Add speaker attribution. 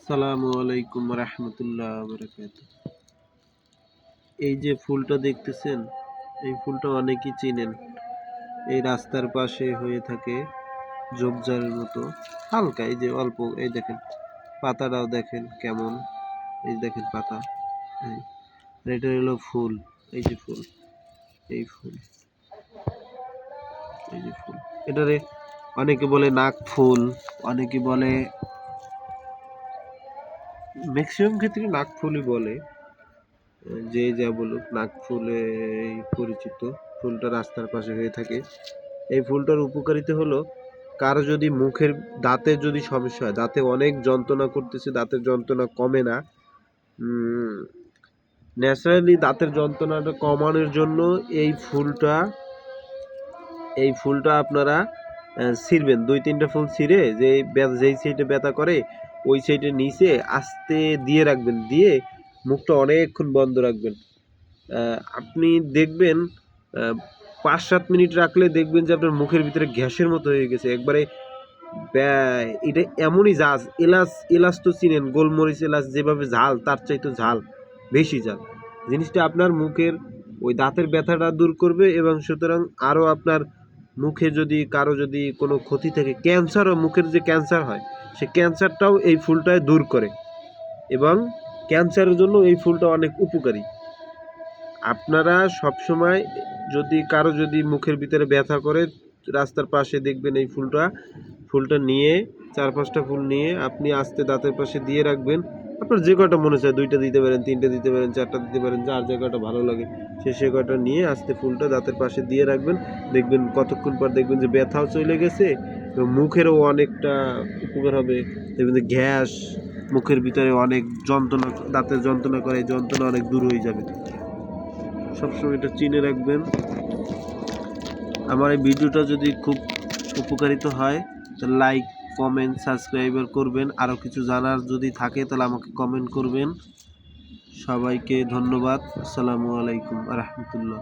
Speaker 1: আসসালামু আলাইকুম রহমতুল্লাহ বারাকাতুহু। এই যে ফুলটা দেখতেছেন, এই ফুলটা অনেকেই চিনেন। এই রাস্তার পাশে হয়ে থাকে ঝোপঝাড়ের মতো, হালকা এই যে অল্প। এই দেখেন পাতাটাও দেখেন কেমন, এই দেখেন পাতা। এই আর এটা হলো ফুল, এই যে ফুল, এই ফুল, এই যে ফুল। এটারে অনেকে বলে নাক ফুল, অনেকে বলে, ম্যাক্সিমাম ক্ষেত্রে নাক ফুলই বলে। যে যা বলুক, নাক ফুলে পরিচিত। ফুলটা রাস্তার পাশে হয়ে থাকে। এই ফুলটার উপকারিতা হলো, কারো যদি মুখের দাঁতের যদি সমস্যা হয়, দাঁতে অনেক যন্ত্রণা করতেছে, দাঁতের যন্ত্রণা কমে না, ন্যাচারালি দাঁতের যন্ত্রণাটা কমানোর জন্য এই ফুলটা আপনারা ছিঁড়বেন। 2-3টা ফুল ছিঁড়ে যেই সাইডে ব্যথা করে ওই সাইডে নিচে আস্তে দিয়ে রাখবেন, দিয়ে মুখটা অনেকক্ষণ বন্ধ রাখবেন। আপনি দেখবেন 5-7 মিনিট রাখলে দেখবেন যে আপনার মুখের ভিতরে গ্যাসের মতো হয়ে গেছে একবারে। এটা এমনই ঝাঁজ, এলাচ তো চিনেন, গোলমরিচ এলাচ যেভাবে ঝাল, তার চাইতে ঝাল, বেশি ঝাল। জিনিসটা আপনার মুখের ওই দাঁতের ব্যথাটা দূর করবে, এবং সুতরাং আরও আপনার মুখে যদি কারো যদি কোনো ক্ষতি থাকে, ক্যান্সারও, মুখের যে ক্যান্সার হয় সে ক্যান্সারটাও এই ফুলটায় দূর করে, এবং ক্যান্সারের জন্য এই ফুলটা অনেক উপকারী। আপনারা সবসময় যদি কারো যদি মুখের ভিতরে ব্যথা করে, রাস্তার পাশে দেখবেন এই ফুলটা নিয়ে 4-5টা ফুল নিয়ে আপনি আস্তে দাঁতের পাশে দিয়ে রাখবেন। আপনার যে কটা মনে চায়, 2টা দিতে পারেন, 3টে দিতে পারেন, 4টা দিতে পারেন, যার যে কটা ভালো লাগে সে কটা নিয়ে আস্তে ফুলটা দাঁতের পাশে দিয়ে রাখবেন। দেখবেন কতক্ষণ পর দেখবেন যে ব্যথাও চলে গেছে, এবং মুখেরও অনেকটা উপকার হবে। দেখবেন যে গ্যাস, মুখের ভিতরে অনেক যন্ত্রণা, দাঁতের যন্ত্রণা করে, এই যন্ত্রণা অনেক দূর হয়ে যাবে। সবসময় এটা চিনে রাখবেন। আমার এই ভিডিওটা যদি খুব উপকারিত হয় তাহলে লাইক, কমেন্ট, সাবস্ক্রাইবার করবেন। আরও কিছু জানার যদি থাকে তাহলে আমাকে কমেন্ট করবেন। সবাইকে ধন্যবাদ। আসসালামু আলাইকুম রহমতুল্লাহ।